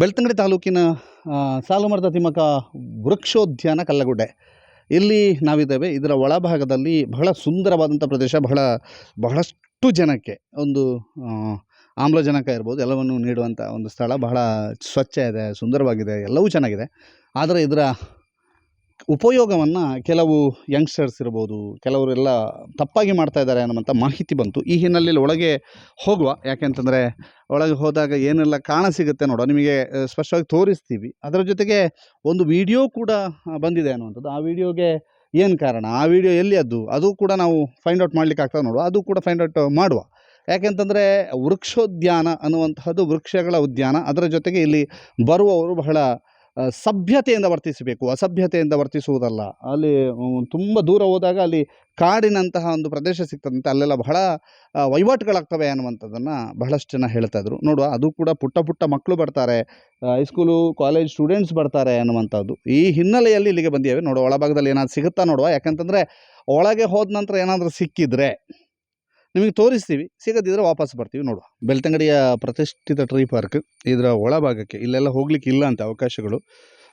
ಬೆಳ್ತಂಗಡಿ ತಾಲೂಕಿನ ಸಾಲುಮರದ ತಿಮ್ಮಕ್ಕ ವೃಕ್ಷೋದ್ಯಾನ ಕಲ್ಲಗುಡ್ಡೆ ಇಲ್ಲಿ ನಾವಿದ್ದೇವೆ. ಇದರ ಒಳಭಾಗದಲ್ಲಿ ಬಹಳ ಸುಂದರವಾದಂಥ ಪ್ರದೇಶ, ಬಹಳಷ್ಟು ಜನಕ್ಕೆ ಒಂದು ಆಮ್ಲಜನಕ ಇರ್ಬೋದು, ಎಲ್ಲವನ್ನು ನೀಡುವಂಥ ಒಂದು ಸ್ಥಳ. ಬಹಳ ಸ್ವಚ್ಛ ಇದೆ, ಸುಂದರವಾಗಿದೆ, ಎಲ್ಲವೂ ಚೆನ್ನಾಗಿದೆ. ಆದರೆ ಇದರ ಉಪಯೋಗವನ್ನು ಕೆಲವು ಯಂಗ್ಸ್ಟರ್ಸ್ ಇರ್ಬೋದು, ಕೆಲವರೆಲ್ಲ ತಪ್ಪಾಗಿ ಮಾಡ್ತಾ ಇದ್ದಾರೆ ಅನ್ನುವಂಥ ಮಾಹಿತಿ ಬಂತು. ಈ ಹಿನ್ನೆಲೆಯಲ್ಲಿ ಒಳಗೆ ಹೋಗುವ, ಯಾಕೆಂತಂದರೆ ಒಳಗೆ ಹೋದಾಗ ಏನೆಲ್ಲ ಕಾಣಸಿಗುತ್ತೆ ನೋಡುವ, ನಿಮಗೆ ಸ್ಪಷ್ಟವಾಗಿ ತೋರಿಸ್ತೀವಿ. ಅದರ ಜೊತೆಗೆ ಒಂದು ವಿಡಿಯೋ ಕೂಡ ಬಂದಿದೆ ಅನ್ನುವಂಥದ್ದು. ಆ ವಿಡಿಯೋಗೆ ಏನು ಕಾರಣ, ಆ ವಿಡಿಯೋ ಎಲ್ಲಿ ಅದು ಕೂಡ ನಾವು ಫೈಂಡ್ ಔಟ್ ಮಾಡಲಿಕ್ಕೆ ಆಗ್ತದೆ ನೋಡುವ. ಅದು ಕೂಡ ಫೈಂಡ್ ಔಟ್ ಮಾಡುವ. ಯಾಕೆಂತಂದರೆ ವೃಕ್ಷೋದ್ಯಾನ ಅನ್ನುವಂತಹದ್ದು ವೃಕ್ಷಗಳ ಉದ್ಯಾನ. ಅದರ ಜೊತೆಗೆ ಇಲ್ಲಿ ಬರುವವರು ಬಹಳ ಸಭ್ಯತೆಯಿಂದ ವರ್ತಿಸಬೇಕು, ಅಸಭ್ಯತೆಯಿಂದ ವರ್ತಿಸುವುದಲ್ಲ. ಅಲ್ಲಿ ತುಂಬ ದೂರ ಹೋದಾಗ ಅಲ್ಲಿ ಕಾಡಿನಂತಹ ಒಂದು ಪ್ರದೇಶ ಸಿಗ್ತದಂತೆ, ಅಲ್ಲೆಲ್ಲ ಬಹಳ ವಹಿವಾಟುಗಳಾಗ್ತವೆ ಅನ್ನುವಂಥದ್ದನ್ನು ಬಹಳಷ್ಟು ಜನ ಹೇಳ್ತಾಯಿದ್ರು. ನೋಡುವ, ಅದು ಕೂಡ ಪುಟ್ಟ ಮಕ್ಕಳು ಬರ್ತಾರೆ, ಹೈಸ್ಕೂಲು ಕಾಲೇಜ್ ಸ್ಟೂಡೆಂಟ್ಸ್ ಬರ್ತಾರೆ ಅನ್ನುವಂಥದ್ದು. ಈ ಹಿನ್ನೆಲೆಯಲ್ಲಿ ಇಲ್ಲಿಗೆ ಬಂದಿದ್ದೇವೆ. ನೋಡುವ, ಒಳಭಾಗದಲ್ಲಿ ಏನಾದರೂ ಸಿಗುತ್ತಾ ನೋಡುವ. ಯಾಕಂತಂದರೆ ಒಳಗೆ ಹೋದ ನಂತರ ಏನಾದರೂ ಸಿಕ್ಕಿದರೆ ನಿಮಗೆ ತೋರಿಸ್ತೀವಿ, ಸಿಗದಿದ್ದರೆ ವಾಪಸ್ ಬರ್ತೀವಿ. ನೋಡುವ, ಬೆಳ್ತಂಗಡಿಯ ಪ್ರತಿಷ್ಠಿತ ಟ್ರೀ ಪಾರ್ಕ್. ಇದರ ಒಳಭಾಗಕ್ಕೆ ಇಲ್ಲೆಲ್ಲ ಹೋಗ್ಲಿಕ್ಕೆ ಇಲ್ಲ ಅಂತ ಅವಕಾಶಗಳು,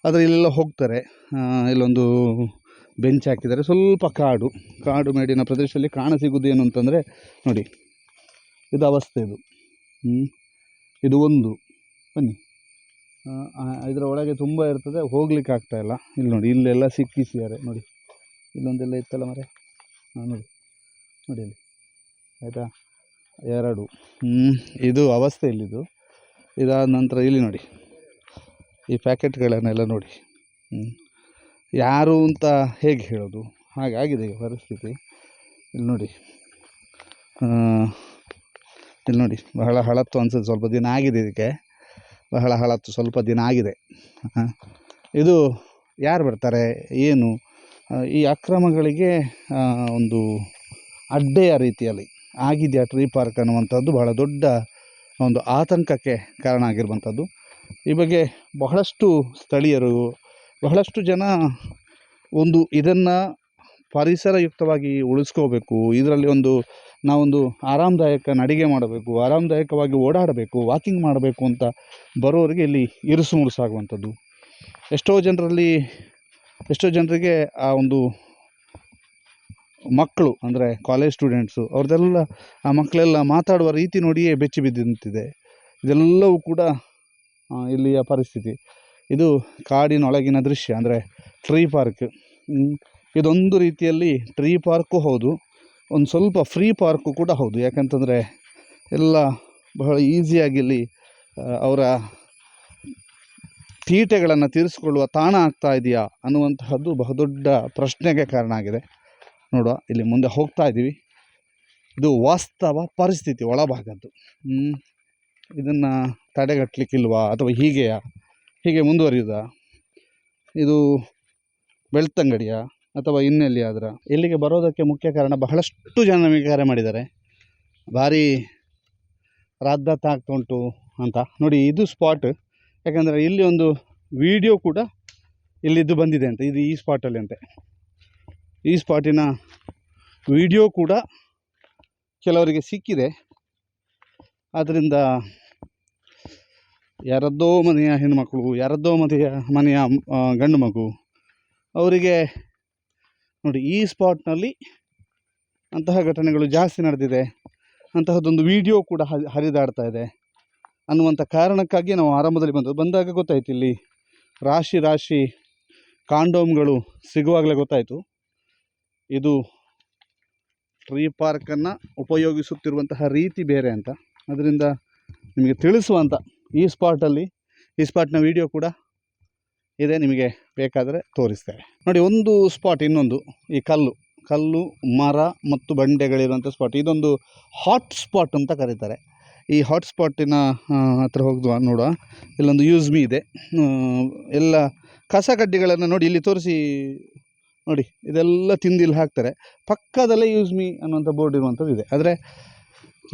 ಆದರೆ ಇಲ್ಲೆಲ್ಲ ಹೋಗ್ತಾರೆ. ಇಲ್ಲೊಂದು ಬೆಂಚ್ ಹಾಕಿದ್ದಾರೆ. ಸ್ವಲ್ಪ ಕಾಡು ಮೇಡಿನ ಪ್ರದೇಶದಲ್ಲಿ ಕಾಣಸಿಗೋದು ಏನು ಅಂತಂದರೆ ನೋಡಿ, ಇದು ಅವಸ್ಥೆ. ಇದು ಒಂದು ಬನ್ನಿ, ಇದರ ಒಳಗೆ ತುಂಬ ಇರ್ತದೆ, ಹೋಗ್ಲಿಕ್ಕೆ ಆಗ್ತಾಯಿಲ್ಲ. ಇಲ್ಲಿ ನೋಡಿ, ಇಲ್ಲೆಲ್ಲ ಸಿಕ್ಕಿಸಿದ್ದಾರೆ ನೋಡಿ. ಇಲ್ಲೊಂದೆಲ್ಲ ಇತ್ತಲ್ಲ ಮರೆ, ನೋಡಿ ಇಲ್ಲಿ ಆಯಿತಾ, 2 ಇದು ಅವಸ್ಥೆ ಇಲ್ಲಿದು. ಇದಾದ ನಂತರ ಇಲ್ಲಿ ನೋಡಿ, ಈ ಪ್ಯಾಕೆಟ್ಗಳನ್ನೆಲ್ಲ ನೋಡಿ. ಯಾರು ಅಂತ ಹೇಗೆ ಹೇಳೋದು, ಹಾಗಾಗಿದೆ ಈಗ ಪರಿಸ್ಥಿತಿ. ಇಲ್ಲಿ ನೋಡಿ ಬಹಳ ಹಳತ್ತು ಅನ್ಸುತ್ತೆ. ಸ್ವಲ್ಪ ದಿನ ಆಗಿದೆ ಇದಕ್ಕೆ, ಬಹಳ ಹಳತ್ತು, ಸ್ವಲ್ಪ ದಿನ ಆಗಿದೆ. ಇದು ಯಾರು ಬರ್ತಾರೆ ಏನು, ಈ ಅಕ್ರಮಗಳಿಗೆ ಒಂದು ಅಡ್ಡೆಯ ರೀತಿಯಲ್ಲಿ ಆಗಿದೆಯಾ ಟ್ರೀ ಪಾರ್ಕ್ ಅನ್ನುವಂಥದ್ದು ಬಹಳ ದೊಡ್ಡ ಒಂದು ಆತಂಕಕ್ಕೆ ಕಾರಣ ಆಗಿರುವಂಥದ್ದು. ಈ ಬಗ್ಗೆ ಬಹಳಷ್ಟು ಸ್ಥಳೀಯರು, ಬಹಳಷ್ಟು ಜನ ಇದನ್ನು ಪರಿಸರಯುಕ್ತವಾಗಿ ಉಳಿಸ್ಕೋಬೇಕು, ಇದರಲ್ಲಿ ನಾವೊಂದು ಆರಾಮದಾಯಕ ನಡಿಗೆ ಮಾಡಬೇಕು, ಆರಾಮದಾಯಕವಾಗಿ ಓಡಾಡಬೇಕು, ವಾಕಿಂಗ್ ಮಾಡಬೇಕು ಅಂತ ಬರೋರಿಗೆ ಇಲ್ಲಿ ಇರುಸು ಮುರುಸಾಗುವಂಥದ್ದು. ಎಷ್ಟೋ ಜನರಿಗೆ ಆ ಒಂದು ಮಕ್ಕಳು ಅಂದರೆ ಕಾಲೇಜ್ ಸ್ಟೂಡೆಂಟ್ಸು, ಅವ್ರದ್ದೆಲ್ಲ ಆ ಮಕ್ಕಳೆಲ್ಲ ಮಾತಾಡುವ ರೀತಿ ನೋಡಿಯೇ ಬೆಚ್ಚಿ ಬಿದ್ದು ನಿಂತಿದೆ. ಇದೆಲ್ಲವೂ ಕೂಡ ಇಲ್ಲಿಯ ಪರಿಸ್ಥಿತಿ. ಇದು ಕಾಡಿನೊಳಗಿನ ದೃಶ್ಯ, ಅಂದರೆ ಟ್ರೀ ಪಾರ್ಕ್. ಇದೊಂದು ರೀತಿಯಲ್ಲಿ ಟ್ರೀ ಪಾರ್ಕು ಹೌದು, ಒಂದು ಸ್ವಲ್ಪ ಫ್ರೀ ಪಾರ್ಕು ಕೂಡ ಹೌದು. ಯಾಕಂತಂದರೆ ಎಲ್ಲ ಬಹಳ ಈಸಿಯಾಗಿ ಇಲ್ಲಿ ಅವರ ತೀಟೆಗಳನ್ನು ತೀರಿಸಿಕೊಳ್ಳುವ ತಾಣ ಆಗ್ತಾ ಇದೆಯಾ ಅನ್ನುವಂತಹದ್ದು ಬಹುದೊಡ್ಡ ಪ್ರಶ್ನೆಗೆ ಕಾರಣ ಆಗಿದೆ. ನೋಡುವ, ಇಲ್ಲಿ ಮುಂದೆ ಹೋಗ್ತಾ ಇದ್ದೀವಿ. ಇದು ವಾಸ್ತವ ಪರಿಸ್ಥಿತಿ ಒಳಭಾಗದ್ದು. ಇದನ್ನು ತಡೆಗಟ್ಟಲಿಕ್ಕಿಲ್ವಾ ಅಥವಾ ಹೀಗೆ ಮುಂದುವರಿಯುವುದಾ? ಇದು ಬೆಳ್ತಂಗಡಿಯ ಅಥವಾ ಇನ್ನೆಲ್ಲಿಯಾದ್ರೆ? ಇಲ್ಲಿಗೆ ಬರೋದಕ್ಕೆ ಮುಖ್ಯ ಕಾರಣ, ಬಹಳಷ್ಟು ಜನ ನಮಗೆ ಕರೆ ಮಾಡಿದ್ದಾರೆ, ಭಾರಿ ರಾದ್ದಾತ ಆಗ್ತಾ ಉಂಟು ಅಂತ. ನೋಡಿ, ಇದು ಸ್ಪಾಟ್. ಯಾಕಂದರೆ ಇಲ್ಲಿ ಒಂದು ವಿಡಿಯೋ ಕೂಡ ಇಲ್ಲಿದ್ದು ಬಂದಿದೆ ಅಂತ, ಇದು ಈ ಸ್ಪಾಟಲ್ಲಿ ಅಂತೆ. ಈ ಸ್ಪಾಟಿನ ವಿಡಿಯೋ ಕೂಡ ಕೆಲವರಿಗೆ ಸಿಕ್ಕಿದೆ. ಆದ್ದರಿಂದ ಯಾರದ್ದೋ ಮನೆಯ ಹೆಣ್ಣುಮಕ್ಕಳು, ಯಾರದ್ದೋ ಮನೆಯ ಗಂಡು ಮಗು, ಅವರಿಗೆ ನೋಡಿ ಈ ಸ್ಪಾಟ್ನಲ್ಲಿ ಅಂತಹ ಘಟನೆಗಳು ಜಾಸ್ತಿ ನಡೆದಿದೆ, ಅಂತಹದ್ದೊಂದು ವಿಡಿಯೋ ಕೂಡ ಹರಿದಾಡ್ತಾ ಇದೆ ಅನ್ನುವಂಥ ಕಾರಣಕ್ಕಾಗಿ ನಾವು ಆರಂಭದಲ್ಲಿ ಬಂದಾಗ ಗೊತ್ತಾಯಿತು, ಇಲ್ಲಿ ರಾಶಿ ಕಾಂಡೋಮ್ಗಳು ಸಿಗುವಾಗಲೇ ಗೊತ್ತಾಯಿತು ಇದು ಟ್ರೀ ಪಾರ್ಕನ್ನು ಉಪಯೋಗಿಸುತ್ತಿರುವಂತಹ ರೀತಿ ಬೇರೆ ಅಂತ. ಅದರಿಂದ ನಿಮಗೆ ತಿಳಿಸುವಂಥ ಈ ಸ್ಪಾಟ್ನ ವಿಡಿಯೋ ಕೂಡ ಇದೆ, ನಿಮಗೆ ಬೇಕಾದರೆ ತೋರಿಸ್ತೇವೆ. ನೋಡಿ, ಒಂದು ಸ್ಪಾಟ್, ಇನ್ನೊಂದು ಈ ಕಲ್ಲು ಮರ ಮತ್ತು ಬಂಡೆಗಳಿರುವಂಥ ಸ್ಪಾಟ್. ಇದೊಂದು ಹಾಟ್ ಸ್ಪಾಟ್ ಅಂತ ಕರೀತಾರೆ. ಈ ಹಾಟ್ ಸ್ಪಾಟಿನ ಹತ್ರ ನೋಡುವ, ಇಲ್ಲೊಂದು ಯೂಸ್ ಮೀ ಇದೆ. ಎಲ್ಲ ಕಸ ಕಡ್ಡಿಗಳನ್ನು ನೋಡಿ ಇಲ್ಲಿ ತೋರಿಸಿ. ನೋಡಿ, ಇದೆಲ್ಲ ತಿಂದಿಲ್ಲಿ ಹಾಕ್ತಾರೆ. ಪಕ್ಕದಲ್ಲೇ ಯೂಸ್ ಮೀ ಅನ್ನುವಂಥ ಬೋರ್ಡ್ ಇರುವಂಥದ್ದು ಇದೆ. ಆದರೆ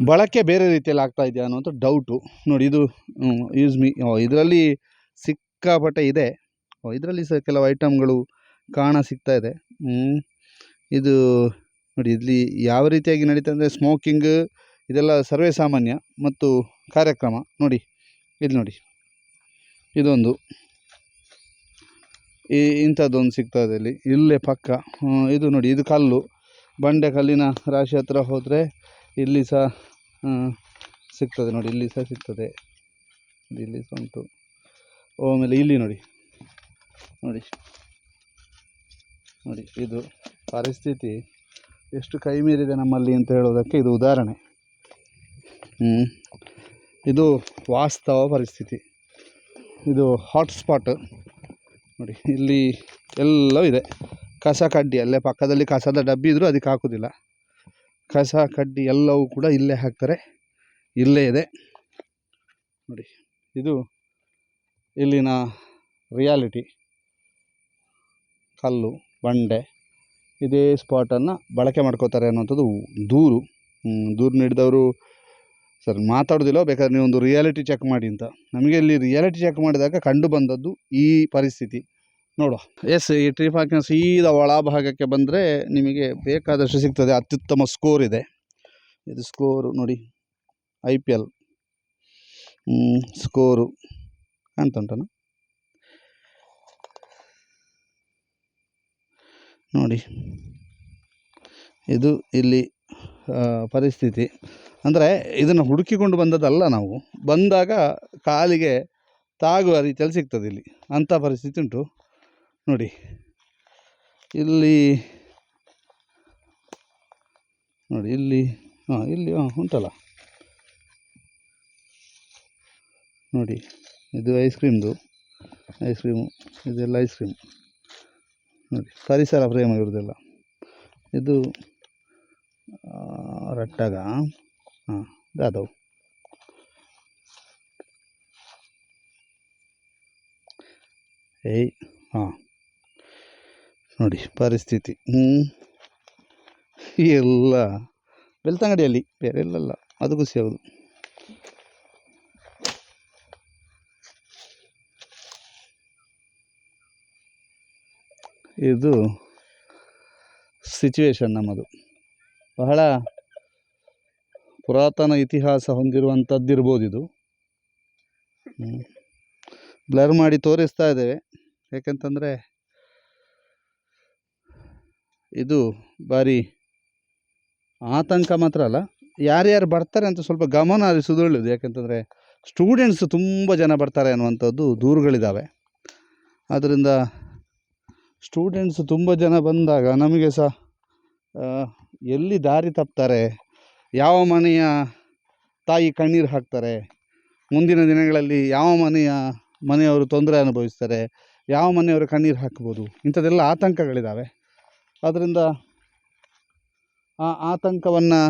ಬಳಕೆ ಬೇರೆ ರೀತಿಯಲ್ಲಿ ಆಗ್ತಾ ಇದೆಯಾ ಅನ್ನುವಂಥ ಡೌಟು. ನೋಡಿ, ಇದು ಯೂಸ್ ಮೀ. ಇದರಲ್ಲಿ ಸಿಕ್ಕಾಪಟ್ಟೆ ಇದೆ. ಇದರಲ್ಲಿ ಸಹ ಕೆಲವು ಐಟಮ್ಗಳು ಸಿಗ್ತಾ ಇದೆ. ಇದು ನೋಡಿ, ಇಲ್ಲಿ ಯಾವ ರೀತಿಯಾಗಿ ನಡೀತಾ ಅಂದರೆ ಸ್ಮೋಕಿಂಗ್ ಇದೆಲ್ಲ ಸರ್ವೇ ಸಾಮಾನ್ಯ ಮತ್ತು ಕಾರ್ಯಕ್ರಮ. ನೋಡಿ, ಇಲ್ಲಿ ನೋಡಿ, ಇದೊಂದು ಇಂಥದ್ದೊಂದು ಸಿಗ್ತದೆ ಇಲ್ಲೇ ಪಕ್ಕ. ಇದು ನೋಡಿ, ಇದು ಕಲ್ಲು, ಬಂಡೆ ಕಲ್ಲಿನ ರಾಶಿ ಹತ್ರ ಹೋದರೆ ಇಲ್ಲಿ ಸಹ ಸಿಗ್ತದೆ ನೋಡಿ, ಇಲ್ಲಿ ಸಹ ಸಿಗ್ತದೆ, ಇಲ್ಲಿ ಸಹ ಉಂಟು. ಆಮೇಲೆ ಇಲ್ಲಿ ನೋಡಿ ನೋಡಿ ನೋಡಿ, ಇದು ಪರಿಸ್ಥಿತಿ ಎಷ್ಟು ಕೈ ಮೀರಿದೆ ನಮ್ಮಲ್ಲಿ ಅಂತ ಹೇಳೋದಕ್ಕೆ ಇದು ಉದಾಹರಣೆ. ಇದು ವಾಸ್ತವ ಪರಿಸ್ಥಿತಿ, ಇದು ಹಾಟ್ಸ್ಪಾಟ್ ನೋಡಿ. ಇಲ್ಲಿ ಎಲ್ಲವೂ ಇದೆ, ಕಸ ಕಡ್ಡಿ ಅಲ್ಲೇ ಪಕ್ಕದಲ್ಲಿ ಕಸದ ಡಬ್ಬಿ ಇದ್ದರೂ ಅದಕ್ಕೆ ಹಾಕೋದಿಲ್ಲ, ಕಸ ಕಡ್ಡಿ ಎಲ್ಲವೂ ಕೂಡ ಇಲ್ಲೇ ಹಾಕ್ತಾರೆ, ಇಲ್ಲೇ ಇದೆ ನೋಡಿ. ಇದು ಇಲ್ಲಿನ ರಿಯಾಲಿಟಿ. ಕಲ್ಲು ಬಂಡೆ ಇದೇ ಸ್ಪಾಟನ್ನು ಬಳಕೆ ಮಾಡ್ಕೋತಾರೆ ಅನ್ನೋಂಥದ್ದು ದೂರು ನೀಡಿದವರು. ಸರ್ ಮಾತಾಡೋದಿಲ್ಲ, ಬೇಕಾದ್ರೆ ನೀವು ಒಂದು ರಿಯಾಲಿಟಿ ಚೆಕ್ ಮಾಡಿ ಅಂತ. ನಮಗೆ ಇಲ್ಲಿ ರಿಯಾಲಿಟಿ ಚೆಕ್ ಮಾಡಿದಾಗ ಕಂಡು ಬಂದದ್ದು ಈ ಪರಿಸ್ಥಿತಿ ನೋಡುವ. ಎಸ್, ಈ ಟ್ರೀ ಪಾರ್ಕಿನ ಸೀದಾ ಒಳಭಾಗಕ್ಕೆ ಬಂದರೆ ನಿಮಗೆ ಬೇಕಾದಷ್ಟು ಸಿಗ್ತದೆ. ಅತ್ಯುತ್ತಮ ಸ್ಕೋರ್ ಇದೆ, ಇದು ಸ್ಕೋರು ನೋಡಿ, IPL ಸ್ಕೋರು ಅಂತ ಉಂಟನ ನೋಡಿ. ಇದು ಇಲ್ಲಿ ಪರಿಸ್ಥಿತಿ. ಅಂದರೆ ಇದನ್ನು ಹುಡುಕಿಕೊಂಡು ಬಂದದ್ದಲ್ಲ, ನಾವು ಬಂದಾಗ ಕಾಲಿಗೆ ತಾಗುವ ರೀತಿಯಲ್ಲಿ ಸಿಗ್ತದೆ ಇಲ್ಲಿ, ಅಂಥ ಪರಿಸ್ಥಿತಿ ಉಂಟು ನೋಡಿ. ಇಲ್ಲಿ ನೋಡಿ, ಇಲ್ಲಿ ಇಲ್ಲಿ ಉಂಟಲ್ಲ ನೋಡಿ, ಇದು ಐಸ್ ಕ್ರೀಮು, ಇದೆಲ್ಲ ಐಸ್ ಕ್ರೀಮ್ ನೋಡಿ. ಪರಿಸರ ಪ್ರೇಮ ಇರೋದಿಲ್ಲ. ಇದು ರಟ್ಟಾಗ ದಾದವು ನೋಡಿ ಪರಿಸ್ಥಿತಿ. ಎಲ್ಲ ಬೆಳ್ತಂಗಡಿಯಲ್ಲಿ, ಬೇರೆ ಎಲ್ಲಲ್ಲ, ಅದು ಖುಷಿ ಆಗೋದು. ಇದು ಸಿಚುವೇಶನ್ ನಮ್ಮದು ಬಹಳ ಪುರಾತನ ಇತಿಹಾಸ ಹೊಂದಿರುವಂಥದ್ದಿರ್ಬೋದು. ಇದು ಬ್ಲರ್ ಮಾಡಿ ತೋರಿಸ್ತಾ ಇದ್ದೇವೆ, ಯಾಕೆಂತಂದರೆ ಇದು ಭಾರಿ ಆತಂಕ ಮಾತ್ರ ಅಲ್ಲ, ಯಾರ್ಯಾರು ಬರ್ತಾರೆ ಅಂತ ಸ್ವಲ್ಪ ಗಮನ ಹರಿಸೋದು ಒಳ್ಳೆಯದು. ಯಾಕೆಂತಂದರೆ ಸ್ಟೂಡೆಂಟ್ಸ್ ತುಂಬ ಜನ ಬರ್ತಾರೆ ಅನ್ನುವಂಥದ್ದು ದೂರುಗಳಿದ್ದಾವೆ. ಆದ್ದರಿಂದ ಸ್ಟೂಡೆಂಟ್ಸ್ ತುಂಬ ಜನ ಬಂದಾಗ ನಮಗೆ ಸಹ ಎಲ್ಲಿ ದಾರಿ ತಪ್ತಾರೆ, ಯಾವ ಮನೆಯ ತಾಯಿ ಕಣ್ಣೀರು ಹಾಕ್ತಾರೆ, ಮುಂದಿನ ದಿನಗಳಲ್ಲಿ ಯಾವ ಮನೆಯವರು ತೊಂದರೆ ಅನುಭವಿಸ್ತಾರೆ, ಯಾವ ಮನೆಯವರು ಕಣ್ಣೀರು ಹಾಕ್ಬೋದು, ಇಂಥದ್ದೆಲ್ಲ ಆತಂಕಗಳಿದ್ದಾವೆ. ಆದ್ದರಿಂದ ಆ ಆತಂಕವನ್ನು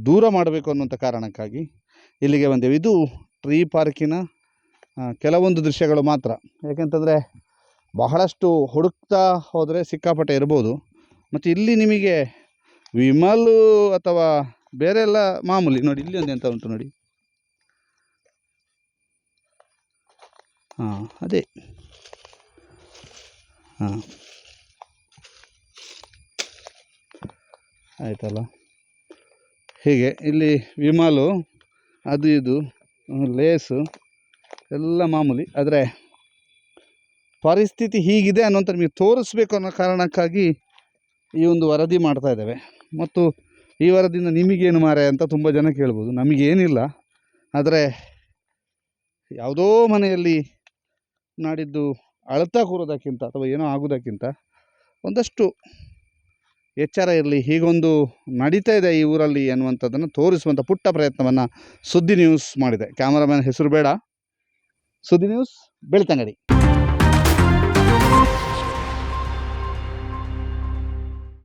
ದೂರ ಮಾಡಬೇಕು ಅನ್ನುವಂಥ ಕಾರಣಕ್ಕಾಗಿ ಇಲ್ಲಿಗೆ ಬಂದೆವು. ಇದು ಟ್ರೀ ಪಾರ್ಕಿನ ಕೆಲವೊಂದು ದೃಶ್ಯಗಳು ಮಾತ್ರ. ಯಾಕೆಂತಂದರೆ ಬಹಳಷ್ಟು ಹುಡುಕ್ತಾ ಹೋದರೆ ಸಿಕ್ಕಾಪಟ್ಟೆ ಇರ್ಬೋದು. ಮತ್ತು ಇಲ್ಲಿ ನಿಮಗೆ ವಿಮಲು ಅಥವಾ ಬೇರೆ ಎಲ್ಲ ಮಾಮೂಲಿ ನೋಡಿ. ಇಲ್ಲಿ ಒಂದು ಎಂತ ಉಂಟು ನೋಡಿ, ಅದೇ ಆಯಿತಲ್ಲ. ಹೀಗೆ ಇಲ್ಲಿ ವಿಮಲು, ಅದು ಇದು ಲೇಸು ಎಲ್ಲ ಮಾಮೂಲಿ. ಆದರೆ ಪರಿಸ್ಥಿತಿ ಹೀಗಿದೆ ಅನ್ನೋಂಥ ನಿಮಗೆ ತೋರಿಸ್ಬೇಕು ಅನ್ನೋ ಕಾರಣಕ್ಕಾಗಿ ಈ ಒಂದು ವರದಿ ಮಾಡ್ತಾ ಇದ್ದೇವೆ. ಮತ್ತು ಈ ವರದಿಯಿಂದ ನಿಮಗೇನು ಮಾರೆ ಅಂತ ತುಂಬ ಜನ ಕೇಳ್ಬೋದು. ನಮಗೇನಿಲ್ಲ, ಆದರೆ ಯಾವುದೋ ಮನೆಯಲ್ಲಿ ನಾಡಿದ್ದು ಅಳ್ತಾ ಕೂರೋದಕ್ಕಿಂತ ಅಥವಾ ಏನೋ ಆಗೋದಕ್ಕಿಂತ ಒಂದಷ್ಟು ಎಚ್ಚರ ಇರಲಿ, ಹೀಗೊಂದು ನಡೀತಾ ಇದೆ ಈ ಊರಲ್ಲಿ ಅನ್ನುವಂಥದ್ದನ್ನು ತೋರಿಸುವಂಥ ಪುಟ್ಟ ಪ್ರಯತ್ನವನ್ನು ಸುದ್ದಿ ನ್ಯೂಸ್ ಮಾಡಿದೆ. ಕ್ಯಾಮರಾಮ್ಯಾನ್ ಹೆಸರು ಬೇಡ, ಸುದ್ದಿ ನ್ಯೂಸ್, ಬೆಳ್ತಂಗಡಿ.